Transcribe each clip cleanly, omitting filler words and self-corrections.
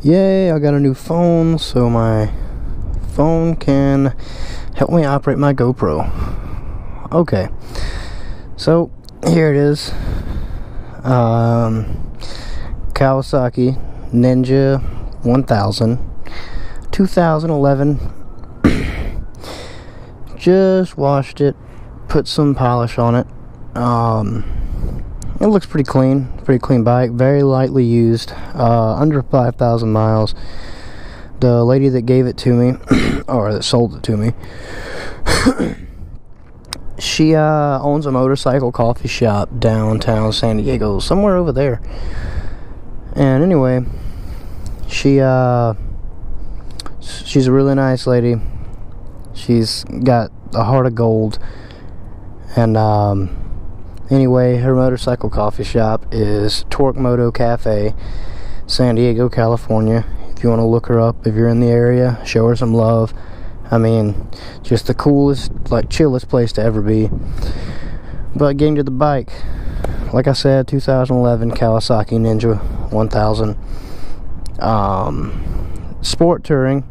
Yay, I got a new phone, so my phone can help me operate my GoPro. Okay, so here it is. Kawasaki Ninja 1000 2011. Just washed it, put some polish on it. It looks pretty clean bike, very lightly used, under 5,000 miles. The lady that gave it to me, or that sold it to me, she owns a motorcycle coffee shop downtown San Diego, somewhere over there. And anyway, she's a really nice lady. She's got a heart of gold. And anyway, her motorcycle coffee shop is Torque Moto Cafe, San Diego, California. If you want to look her up, if you're in the area, show her some love. I mean, just the coolest, like, chillest place to ever be. But getting to the bike, like I said, 2011 Kawasaki Ninja 1000. Sport touring.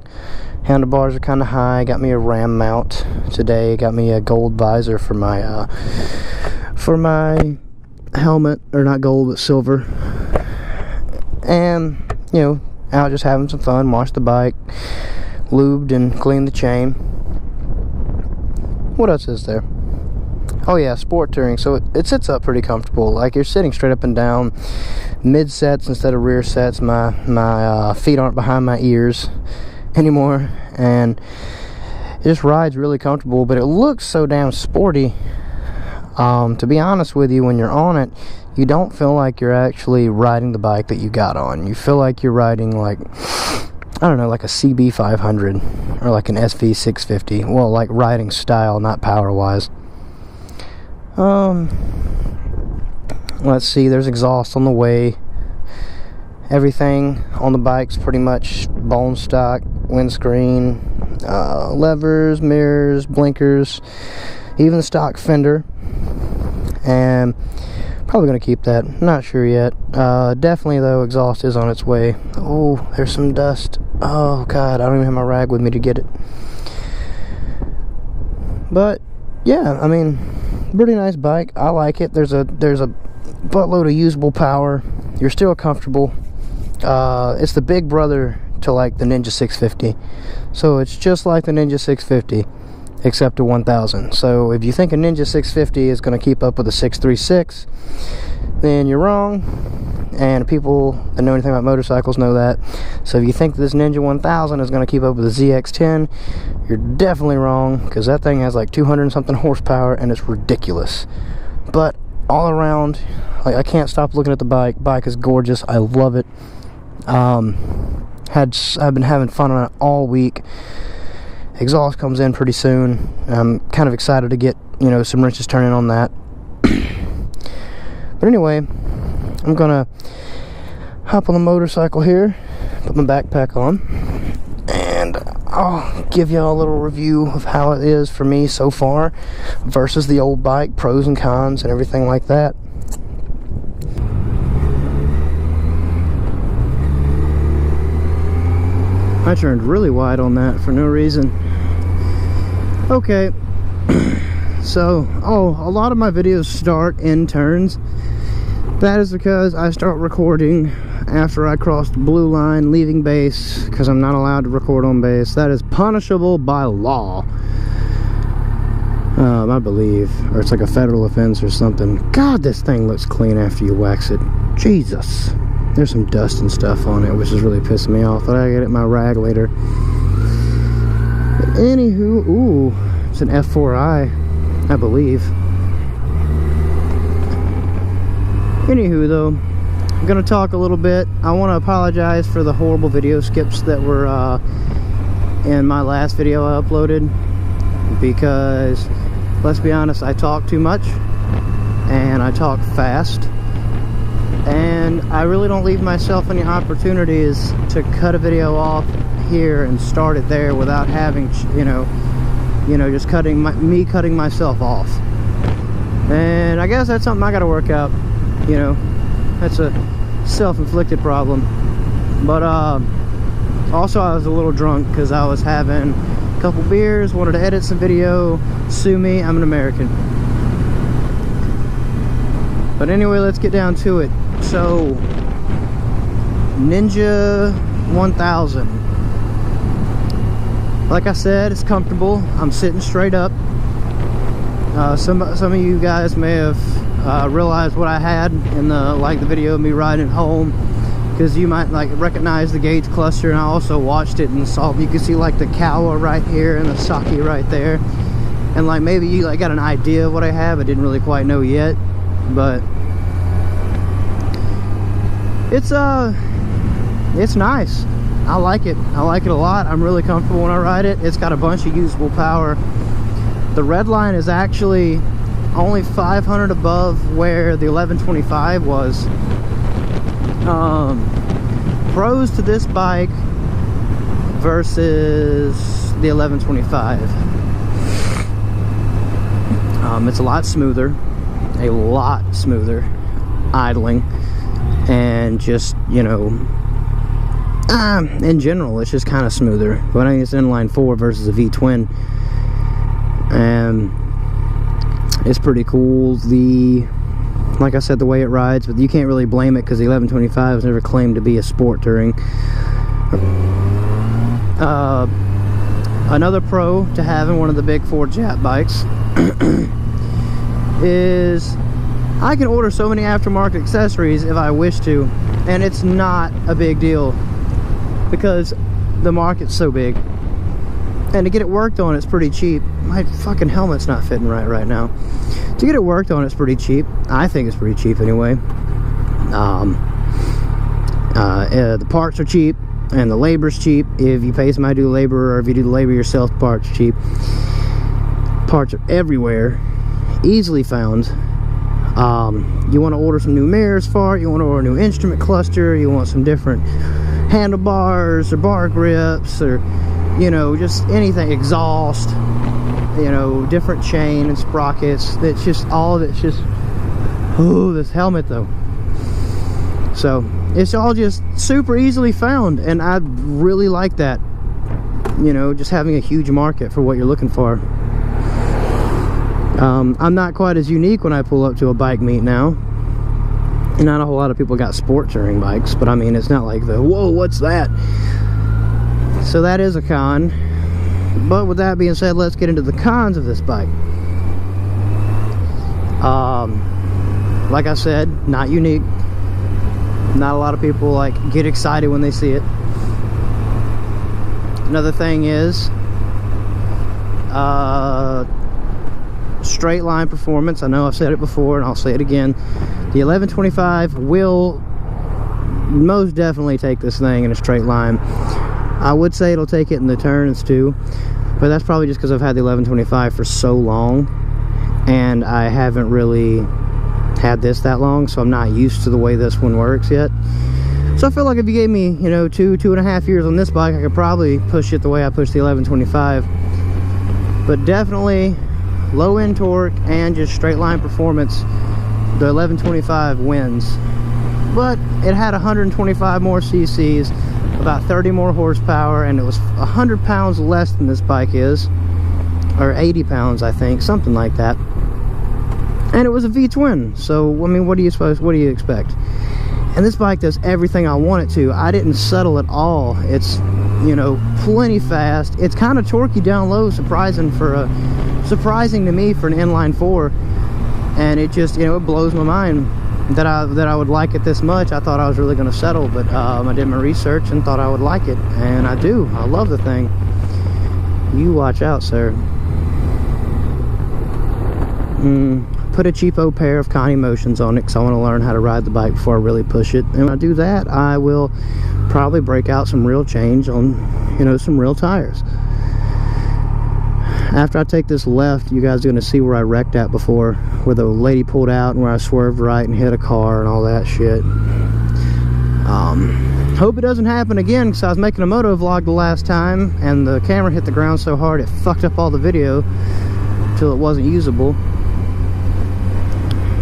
Handlebars are kind of high. Got me a ram mount today. Got me a gold visor for my helmet, or not gold but silver. And you know, out just having some fun. Washed the bike, lubed and cleaned the chain. What else is there? Oh yeah, sport touring. So it sits up pretty comfortable. Like, you're sitting straight up and down, mid sets instead of rear sets. My feet aren't behind my ears anymore, and it just rides really comfortable. But it looks so damn sporty. To be honest with you, when you're on it, you don't feel like you're actually riding the bike that you got on. You feel like you're riding, like, I don't know, like a CB 500 or like an SV 650. Well, like riding style, not power wise. Let's see, there's exhaust on the way. Everything on the bike's pretty much bone stock. Windscreen, levers, mirrors, blinkers, even the stock fender. And probably gonna keep that, not sure yet. Definitely though, exhaust is on its way. Oh, there's some dust. Oh god, I don't even have my rag with me to get it. But yeah, I mean, pretty nice bike. I like it. There's a buttload of usable power. You're still comfortable. It's the big brother to like the Ninja 650. So it's just like the Ninja 650, except a 1000. So if you think a Ninja 650 is going to keep up with a 636, then you're wrong. And people that know anything about motorcycles know that. So if you think this Ninja 1000 is going to keep up with the ZX10, you're definitely wrong, because that thing has like 200 and something horsepower, and it's ridiculous. But all around, like, I can't stop looking at the bike. Bike is gorgeous. I love it. I've been having fun on it all week. Exhaust comes in pretty soon. I'm kind of excited to get, you know, some wrenches turning on that. But anyway, I'm gonna hop on the motorcycle here, put my backpack on, and I'll give y'all a little review of how it is for me so far versus the old bike, pros and cons and everything like that. I turned really wide on that for no reason. Okay, so, a lot of my videos start in turns. That is because I start recording after I cross the blue line leaving base, because I'm not allowed to record on base. That is punishable by law, I believe, or it's like a federal offense or something. God, this thing looks clean after you wax it. Jesus. There's some dust and stuff on it, which is really pissing me off. But I gotta get my rag later. But anywho, ooh, it's an F4i, I believe. Anywho, though, I'm gonna talk a little bit. I want to apologize for the horrible video skips that were in my last video I uploaded, because let's be honest, I talk too much and I talk fast. And I really don't leave myself any opportunities to cut a video off here and start it there without having, just cutting myself off. And I guess that's something I got to work out. That's a self-inflicted problem. But also I was a little drunk because I was having a couple beers, wanted to edit some video. Sue me, I'm an American. But anyway, let's get down to it. So Ninja 1000, like I said, it's comfortable. I'm sitting straight up. Some of you guys may have realized what I had in the video of me riding home, because you might recognize the gauge cluster, and I also watched it and saw, you can see the Kawa right here and the Saki right there, and maybe you got an idea of what I have. I didn't really quite know yet, but it's nice. I like it. I like it a lot. I'm really comfortable when I ride it. It's got a bunch of usable power. The red line is actually only 500 above where the 1125 was. Pros to this bike versus the 1125. It's a lot smoother idling, and just, in general, it's just kind of smoother. But I think it's inline 4 versus a V-twin, and it's pretty cool. Like I said, the way it rides, but you can't really blame it because the 1125 has never claimed to be a sport touring. Another pro to having one of the big 4 Jap bikes is I can order so many aftermarket accessories if I wish to, and it's not a big deal because the market's so big, and to get it worked on, it's pretty cheap. My fucking helmet's not fitting right now. To get it worked on, it's pretty cheap. I think it's pretty cheap anyway. The parts are cheap, and the labor's cheap. If you pay somebody to do labor, or if you do the labor yourself, the parts are cheap. Parts are everywhere, easily found. You want to order some new mirrors for it, you want to order a new instrument cluster, you want some different handlebars or bar grips, or just anything, exhaust, different chain and sprockets. It's just, all of it's just, this helmet though. So it's all just super easily found, and I really like that, just having a huge market for what you're looking for. I'm not quite as unique when I pull up to a bike meet now. Not a whole lot of people got sport touring bikes, but I mean, it's not like the, whoa, what's that? So that is a con. But with that being said, let's get into the cons of this bike. Like I said, not unique. Not a lot of people get excited when they see it. Another thing is straight line performance. I know I've said it before, and I'll say it again. The 1125 will most definitely take this thing in a straight line. I would say it'll take it in the turns too, but that's probably just because I've had the 1125 for so long, and I haven't really had this that long, so I'm not used to the way this one works yet. So I feel like if you gave me, 2.5 years on this bike, I could probably push it the way I push the 1125. But definitely low end torque and just straight line performance, the 1125 wins. But it had 125 more cc's, about 30 more horsepower, and it was 100 pounds less than this bike is, or 80 pounds I think, something like that. And it was a V-twin, so I mean, what do you expect? And this bike does everything I want it to. I didn't settle at all. It's, plenty fast. It's kind of torquey down low, surprising to me for an inline 4. And it just, it blows my mind that I would like it this much. I thought I was really going to settle, but I did my research and thought I would like it, and I do. I love the thing. You watch out, sir. Put a cheapo pair of Connie Motions on it because I want to learn how to ride the bike before I really push it. And when I do that, I will probably break out some real change on, some real tires. After I take this left, you guys are going to see where I wrecked at before, where the lady pulled out and where I swerved right and hit a car and all that shit. Hope it doesn't happen again, because I was making a moto vlog the last time and the camera hit the ground so hard it fucked up all the video till it wasn't usable.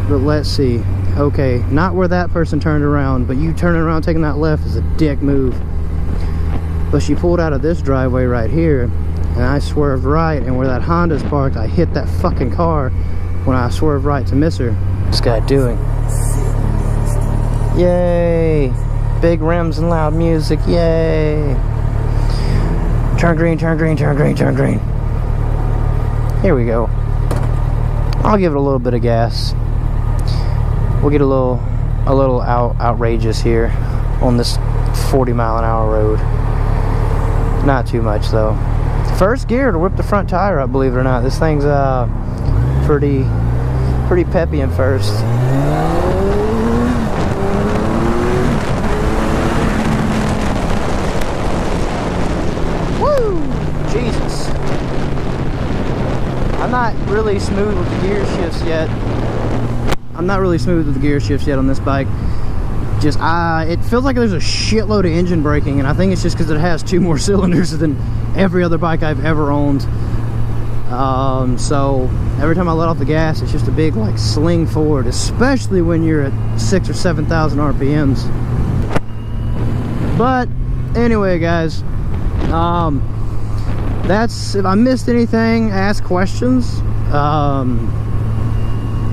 But let's see. okay, not where that person turned around, but you turning around taking that left is a dick move. But she pulled out of this driveway right here, and I swerved right, and where that Honda's parked, I hit that fucking car when I swerved right to miss her. What's this guy doing? Yay! Big rims and loud music, yay! Turn green, turn green, turn green, turn green. Here we go. I'll give it a little bit of gas. We'll get a little outrageous here on this 40-mile-an-hour road. Not too much though. First gear to whip the front tire up, believe it or not. This thing's pretty peppy in first. Woo! Jesus. I'm not really smooth with the gear shifts yet. I'm not really smooth with the gear shifts yet on this bike. Just it feels like there's a shitload of engine braking, and I think it's just because it has 2 more cylinders than every other bike I've ever owned. So every time I let off the gas, it's just a big like sling forward, especially when you're at 6,000 or 7,000 RPMs. But anyway, guys, that's, if I missed anything, ask questions.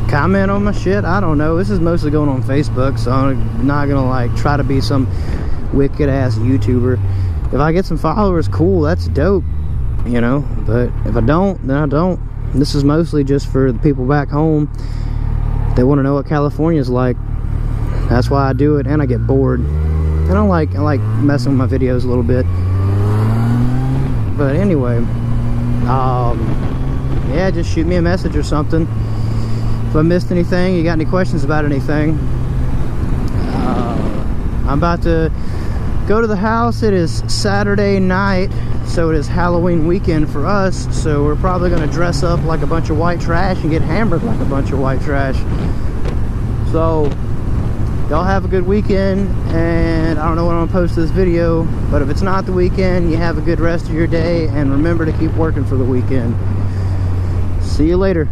Comment on my shit. I don't know. This is mostly going on Facebook, so I'm not gonna like try to be some wicked ass YouTuber. If I get some followers, cool, that's dope, you know. But if I don't, then I don't. This is mostly just for the people back home. They want to know what California's like. That's why I do it, and I get bored. And I like messing with my videos a little bit. But anyway, yeah, just shoot me a message or something. If I missed anything, you got any questions about anything, I'm about to go to the house. It is Saturday night, so it is Halloween weekend for us, so we're probably going to dress up like a bunch of white trash and get hammered like a bunch of white trash. So y'all have a good weekend, and I don't know when I'm going to post this video, but if it's not the weekend, you have a good rest of your day, and remember to keep working for the weekend. See you later.